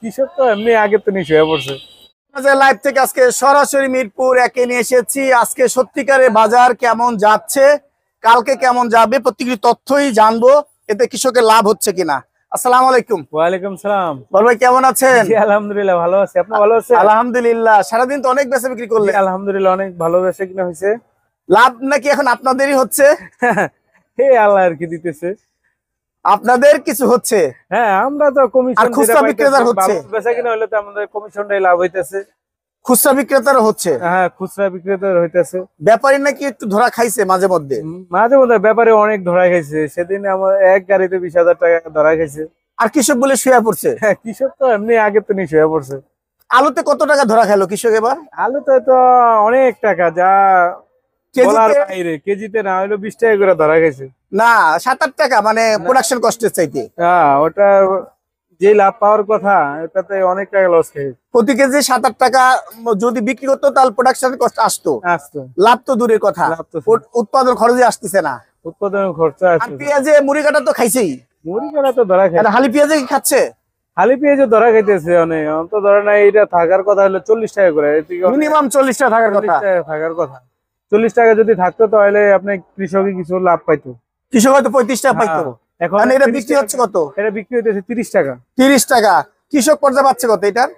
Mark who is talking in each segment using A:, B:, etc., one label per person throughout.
A: কৃষক তো এমনি আগে তো নিচে হয়ে পড়ছে।
B: লাইভ থেকে আজকে সরাসরি মিরপুর একে নিয়ে এসেছি। আজকে সত্যিকারের বাজার কেমন যাচ্ছে, কালকে কেমন যাবে, প্রত্যেকটি তথ্যই জানবো, এতে কৃষকের লাভ হচ্ছে কিনা। আসসালামু আলাইকুম।
A: ওয়ালাইকুম সালাম।
B: বল ভাই কেমন আছেন?
A: জি আলহামদুলিল্লাহ ভালো আছি, আপনি ভালো আছেন?
B: আলহামদুলিল্লাহ। সারাদিন তো অনেক বেচা বিক্রি করলেন।
A: আলহামদুলিল্লাহ অনেক ভালো বেচা কিনা হয়েছে।
B: লাভ নাকি এখন আপনাদেরই হচ্ছে?
A: হে আল্লাহ আর কি দিতেছে।
B: আপনাদের কিছু হচ্ছে?
A: হ্যাঁ আমরা তো কমিশন,
B: আর খুচরা বিক্রেতার হচ্ছে?
A: বেচা কিনা হলে তো আমাদের কমিশনটাই লাভ হইতেছে।
B: খুচরা বিক্রেতারও হচ্ছে?
A: হ্যাঁ খুচরা বিক্রেতার হইতেছে।
B: ব্যাপারী নাকি একটু ধরা খাইছে মাঝে মধ্যে?
A: মাঝে মধ্যে ব্যাপারে অনেক ধরা খাইছে। সেদিন আমার এক গাড়িতে 20,000 টাকা ধরা খাইছে।
B: আর কৃষক বলে শুয়ে পড়ছে?
A: হ্যাঁ কৃষক তো এমনি আগে তো নিচে হয়ে পড়ছে।
B: আলুতে কত টাকা ধরা খাইলো কৃষক এবার?
A: আলুতে তো অনেক টাকা, যা বলার
B: কেজিতে?
A: বাইরে। কেজিতে না হইলো 20 টাকা করে ধরা খাইছে।
B: না 7-8 টাকা, মানে প্রোডাকশন কষ্টের চাইতে।
A: হ্যাঁ ওটা যে লাভ পাওয়ার কথা এটাতে অনেক টাকা লস খাই।
B: প্রতি কেজি 7-8 টাকা যদি বিক্রি করতো তাহলে প্রোডাকশন কষ্ট আসতো, লাভ তো দূরের কথা, উৎপাদন খরচে আসতেছে না।
A: উৎপাদনের খরচা
B: আর
A: আছে।
B: পেঁয়াজে মুড়ি কাটা তো খাইছেই।
A: মুড়ি কাটা তো ধরা খাই।
B: হালি পেঁয়াজে কি খাচ্ছে?
A: হালি পেঁয়াজও ধরা খাইতেছে অনেক। অন্ত ধরে না, এটা থাকার কথা হলো 40 টাকা করে।
B: মিনিমাম 40 টাকা থাকার কথা।
A: 40 টাকা থাকার কথা। 40 টাকা যদি থাকতো তাহলে আপনি কৃষকই কিছু লাভ পাইতো।
B: কৃষক হয়তো 35 টাকা পাইতো। এখন এটা বিক্রি হচ্ছে কত?
A: এটা বিক্রি হইতেছে 30 টাকা।
B: 30 টাকা। কৃষক পর্যা পাচ্ছে কত এটার?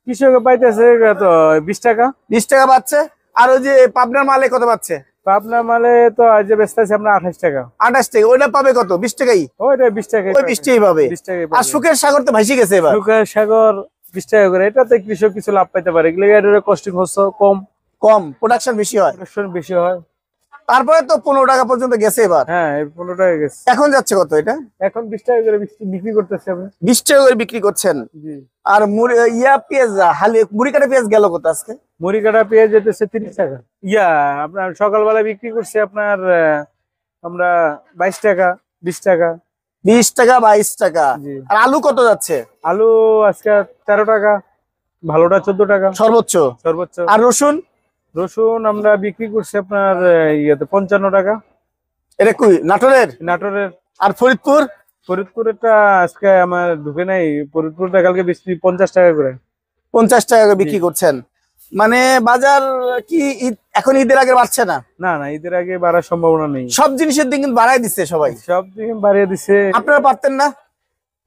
A: কৃষক পাইতেছে তো 20 টাকা।
B: 20 টাকা পাচ্ছে। আর ওই যে পাবনার মালে কত পাচ্ছে?
A: পাবনা মালে তো আজ বেচতে আছে আমরা 28 টাকা।
B: 28 টাকা। ওইটা পাবে কত? 20 টাকাই।
A: ওইটা 20 টাকা।
B: ওই 20 টাকাই পাবে।
A: 20 টাকা।
B: আর সুখের সাগর তো ভাসি গেছে এবার।
A: সুখের সাগর 20 টাকা করে। এটাতে কৃষক কিছু লাভ পাইতে পারে। এগুলো কষ্ট খরচ কম,
B: কম প্রোডাকশন বেশি হয়।
A: প্রোডাকশন বেশি হয়।
B: তারপরে তো 15 টাকা পর্যন্ত গেছে এবার।
A: হ্যাঁ 15 টাকা গেছে।
B: এখন যাচ্ছে কত এটা?
A: এখন 20 টাকা করে বিক্রি করতেছে আমরা।
B: 20 টাকা করে বিক্রি করছেন।
A: জি।
B: আর পেঁয়াজ মুড়ি কাটা পেঁয়াজ গেল কত আজকে?
A: মুড়ি কাটা পেঁয়াজ যেতেছে 30 টাকা। আপনার সকালবেলা বিক্রি করছে আপনার আমরা 22 টাকা 20 টাকা।
B: 20 টাকা 22 টাকা। আর আলু কত যাচ্ছে?
A: আলু আজকে 13 টাকা, ভালোটা 14 টাকা
B: সর্বোচ্চ। আর রসুন?
A: রসুন আমরা বিক্রি করছি আপনার 55 টাকা।
B: এটা কই? নাটোরের?
A: নাটোরের।
B: আর ফরিদপুর?
A: ফরিদপুরেরটা আজকে আমার ঢুকে নাই। ফরিদপুরটা কালকে 50 টাকা করে।
B: 50 টাকা করে বিক্রি করছেন। মানে বাজার কি এখন ঈদের আগে বাড়ছে না?
A: না না, ঈদের আগে বাড়ার সম্ভাবনা নেই।
B: সব জিনিসের দিন কিন্তু বাড়াই দিচ্ছে সবাই।
A: সব দিন বাড়িয়ে দিচ্ছে।
B: আপনারা পারতেন না?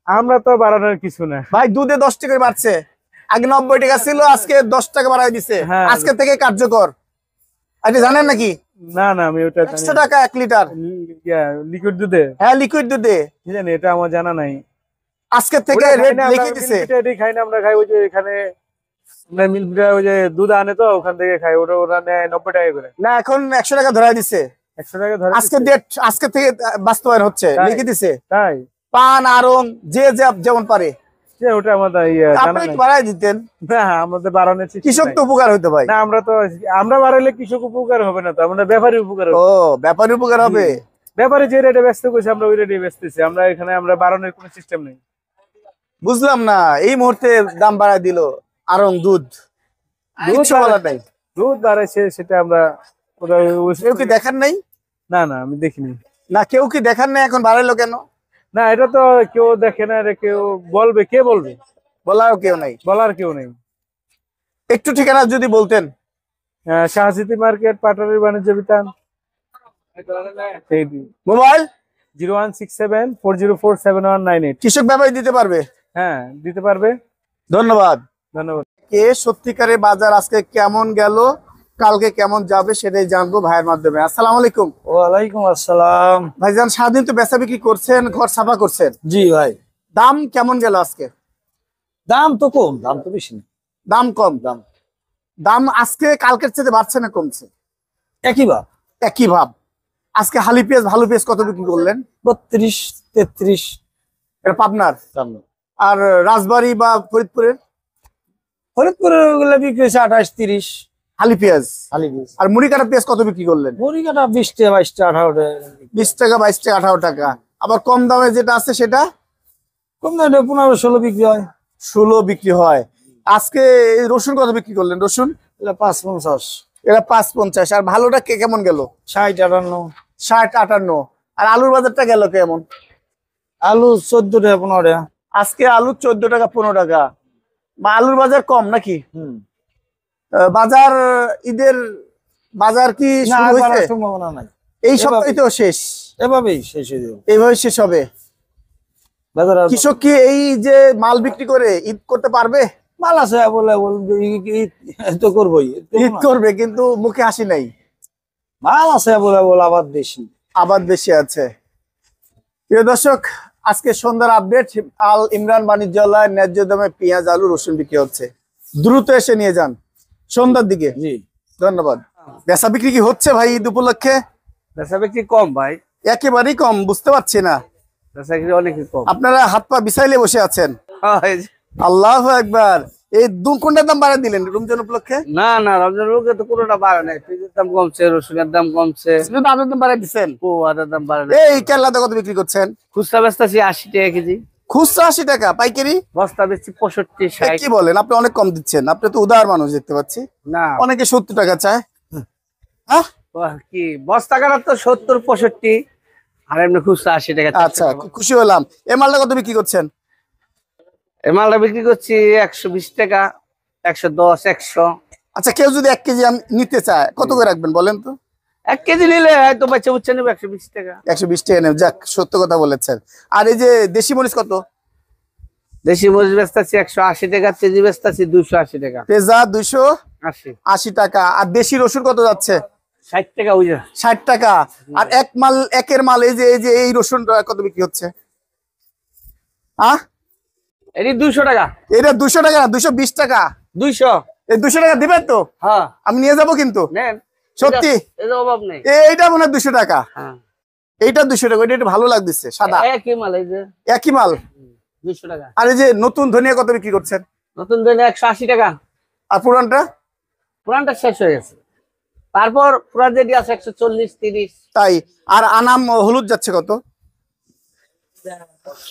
A: আমরা তো বাড়ানোর কিছু না
B: ভাই। দুধে 10 টাকা বাড়ছে। আগে 90 টাকা ছিল, আজকে 10 টাকা বাড়াই দিছে। আজকে থেকে কার্যকর। আপনি জানেন নাকি?
A: না না, আমি ওটা
B: 100 টাকা 1 লিটার
A: লিকুইড দুধে।
B: হ্যাঁ লিকুইড দুধে।
A: কি জানি, এটা আমার জানা নাই।
B: আজকে থেকে রেট লিখে দিছে।
A: এটাই খাই না আমরা। খাই ওই যে এখানে ওই যে দুধ আনে তো ওখান থেকে খাই। ওরা নেয় 90 টাকা করে।
B: না এখন 100 টাকা ধরাই দিছে।
A: 100 টাকা ধরে
B: আজকে ডেট, আজকে থেকে বাস্তবায়ন হচ্ছে, লিখে দিছে।
A: তাই
B: পান আরং যে যেমন পারে
A: ওটা আমাদের
B: আপনি বাড়াই দিতেন।
A: না আমাদের বাড়ানোর
B: কৃষক তো উপকার হইতো ভাই।
A: না আমরা বাড়াইলে কৃষক উপকার হবে না তো, আমাদের ব্যাপারী উপকার হবে।
B: ও ব্যাপারী উপকার হবে।
A: ব্যাপারী যে রেটে ব্যস্ত করছে আমরা ওই রেটে বেচতেছি। আমরা এখানে আমরা বাড়ানোর কোনো সিস্টেম নেই।
B: বুঝলাম না, এই মুহূর্তে দাম বাড়ায় দিল আরং দুধ।
A: দুধ বাড়াইছে সেটা আমরা
B: কেউ কি দেখার নাই?
A: না না আমি দেখিনি।
B: না কেউ কি দেখার নাই, এখন বাড়াইলো কেন?
A: না এটা তো কেউ দেখে না। কেউ বলবে, কে বলবে?
B: বলার কেউ নাই।
A: বলার কেউ নেই।
B: একটু ঠিকানা যদি বলতেন।
A: শাহসিতি মার্কেট, পাটারির বাণিজ্য বিতান।
B: মোবাইল
A: 016740479198।
B: কৃষক ব্যাপারী দিতে পারবে?
A: হ্যাঁ দিতে পারবে।
B: ধন্যবাদ।
A: ধন্যবাদ।
B: কে সত্যিকারের বাজার আজকে কেমন গেল, কালকে কেমন যাবে সেটাই জানবো ভাইয়ের মাধ্যমে। আসসালামু আলাইকুম।
C: ওয়ালাইকুম আসসালাম।
B: ভাইজান সারাদিন তো বেচা বিক্রি করছেন, ঘর সাফা করছেন।
C: জি ভাই।
B: দাম কেমন গেল আজকে?
C: দাম তো কম, দাম তো বেশি না।
B: দাম কম। দাম আজকে কালকের চেয়ে বাড়ছে না কমছে?
C: একই ভাব।
B: একই ভাব। আজকে হালি পেঁয়াজ ভালো পেঁয়াজ কত বিক্রি করলেন?
C: 32 33।
B: এটা পাবনার। আর রাজবাড়ী বা ফরিদপুরের?
C: ফরিদপুরের ওগুলো বিক্রি হয়েছে 28 30
B: হালি পেঁয়াজ।
C: হালি পেঁয়াজ।
B: আর মুড়ি কাটা পেঁয়াজ কত বিক্রি করলেন?
C: মুড়ি কাটা 20 টাকা 22 টাকা 18 টাকা।
B: 20 টাকা 22 টাকা 18 টাকা। আবার কম দামে যেটা আছে সেটা
C: কম দামে 15 16 বিক্রি হয়।
B: 16 বিক্রি হয়। আজকে রসুন কত বিক্রি করলেন? রসুন
C: এটা 550।
B: এটা 550। আর ভালোটা কেমন গেল?
C: 60 58।
B: 60 58। আর আলুর বাজারটা গেল কেমন?
C: আলু 14 টাকা 15 টাকা।
B: আজকে আলু 14 টাকা 15 টাকা। বা আলুর বাজার কম নাকি?
C: হুম।
B: বাজার ঈদের বাজার কি
C: না,
B: শুরু
C: আর
B: হয়েছে?
C: বাড়ার সম্ভাবনা নাই।
B: এই সপ্তাহে তো শেষ,
C: এভাবেই শেষ হয়ে যাবে
B: এইভাবে শেষ হবে।
C: বাজার। আর
B: কৃষক কি এই যে মাল বিক্রি করে ঈদ করতে পারবে?
C: মাল আছে বলে তো করবোই,
B: ঈদ করবে, কিন্তু মুখে হাসি নাই।
C: মাল আছে বলে আবার বেশি।
B: আবাদ বেশি আছে। প্রিয় দর্শক, আজকে সন্ধ্যার আপডেট। আল ইমরান বাণিজ্যালয় ন্যায্য দামে পেঁয়াজ, আলু, রসুন বিক্রি হচ্ছে। দ্রুত এসে নিয়ে যান সন্ধ্যার দিকে।
C: জি,
B: ধন্যবাদ। বেচা বিক্রি কি হচ্ছে ভাই ঈদ উপলক্ষে?
A: বেচা বিক্রি কম ভাই,
B: একেবারেই কম, বুঝতে পারছি না।
A: বেচা বিক্রি অনেকই কম।
B: আপনারা হাত পা বিছাইলে বসে আছেন।
A: এই যে-
B: আল্লাহু আকবার। এই কোনটার দাম বাড়া দিলেন রমজান উপলক্ষে?
A: না না, রমজানের লোকে তো কোনোটা বাড়ে নাই। পেঁয়াজের দাম কমছে, রসুনের দাম কমছে,
B: শুধু আদার দাম বাড়াই দিচ্ছেন।
A: আদার দাম বাড়ে নাই।
B: এই কেল্লাতে কত বিক্রি করছেন?
A: খুচরা বেচতেছি 80 টাকা কেজি,
B: খুচরা 80 টাকা, পাইকারি?
A: বস্তা বেচছি 65
B: এ
A: 60।
B: কি বলেন, আপনি অনেক কম দিচ্ছেন। আপনি তো উদার মানুষ দেখতে পাচ্ছি।
A: না
B: অনেকে 70 টাকা চায়। হ্যাঁ,
A: কি বস্তা কাটার তো 70 65, আর এমনি খুচরা 80 টাকা।
B: আচ্ছা, খুশি হলাম। এই মালটা কত বিক্রি করছেন?
A: এই মালটা বিক্রি করছি 120 টাকা, 110 100।
B: আচ্ছা, কেউ যদি 1 কেজি নিতে চায় কত করে রাখবেন বলেন তো?
A: 1 কেজি নিলে হয়তো বাচ্চা বুচ্চা নেবে 120 টাকা।
B: 120 টাকা নেব, যাক সত্য কথা বলেছেন। আর এই যে দেশি মরিচ কত?
A: দেশি মরিচ বেচতেছি 180 টাকা, কেজি বেচতেছি 280 টাকা।
B: পেঁজা 280
A: 80
B: টাকা। আর দেশি রসুন কত যাচ্ছে?
A: 60 টাকা ওই যে।
B: 60 টাকা। আর একের মাল এই রসুনটা কত বিক্রি হচ্ছে?
A: এটি 200 টাকা।
B: এটা 200 টাকা না, 220 টাকা।
A: 200।
B: এই 200 টাকা দিবেন তো?
A: হ্যাঁ
B: আমি নিয়ে যাব কিন্তু।
A: নেন,
B: সত্যি?
A: এর অভাব নেই।
B: এইটা মনে হয় 200 টাকা।
A: হ্যাঁ,
B: এইটা 200 টাকা, এটা একটু ভালো লাগতেছে, সাদা।
A: একই মাল, এই যে
B: একই মাল।
A: 200 টাকা।
B: আর এই যে নতুন ধনিয়া কত বিক্রি করছেন?
A: নতুন ধরে 180 টাকা।
B: আর পুরানটা?
A: পুরানটা শেষ হয়ে গেছে, তারপর পুরান যেটি আছে 140 30।
B: তাই। আর আনাম হলুদ যাচ্ছে কত?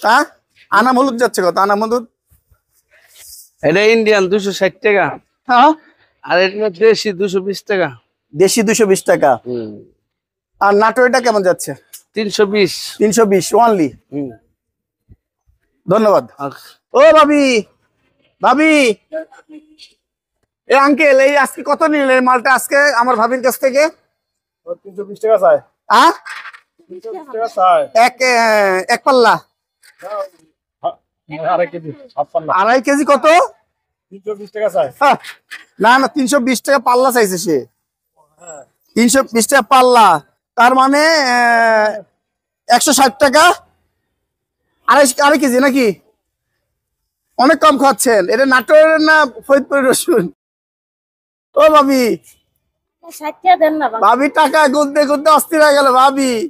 B: হ্যাঁ, আনাম হলুদ যাচ্ছে কত? আনাম হলুদ
A: এটা ইন্ডিয়ান 260 টাকা,
B: হ্যাঁ,
A: আর এটা দেশি 220 টাকা।
B: দেশি 220 টাকা। আর নাটোরটা কেমন যাচ্ছে?
A: 320।
B: 320 অনলি। ধন্যবাদ। ও ভাবি, ভাবি, এই আঙ্কেল, এই আজকে কত নিলেন এই মালটা আজকে আমার ভাবির কাছ থেকে?
C: 320 টাকা চাই।
B: হ্যাঁ,
C: 320 টাকা চাই।
B: এক পাল্লা
C: আড়াই কেজি,
B: 2.5 কেজি কত?
C: 320 টাকা চাই।
B: না না, 320 টাকা পাল্লা চাইছে সে। 320 টাকা পাল্লা, তার মানে 160 টাকা। আড়াই কেজি নাকি? অনেক কম খাচ্ছেন। এটা নাটোরের না ফরিদপুরের রসুন? ও ভাবি,
D: 60 টাকা দেন না।
B: ভাবি টাকা গুনতে গুনতে অস্থির হয়ে গেল ভাবি।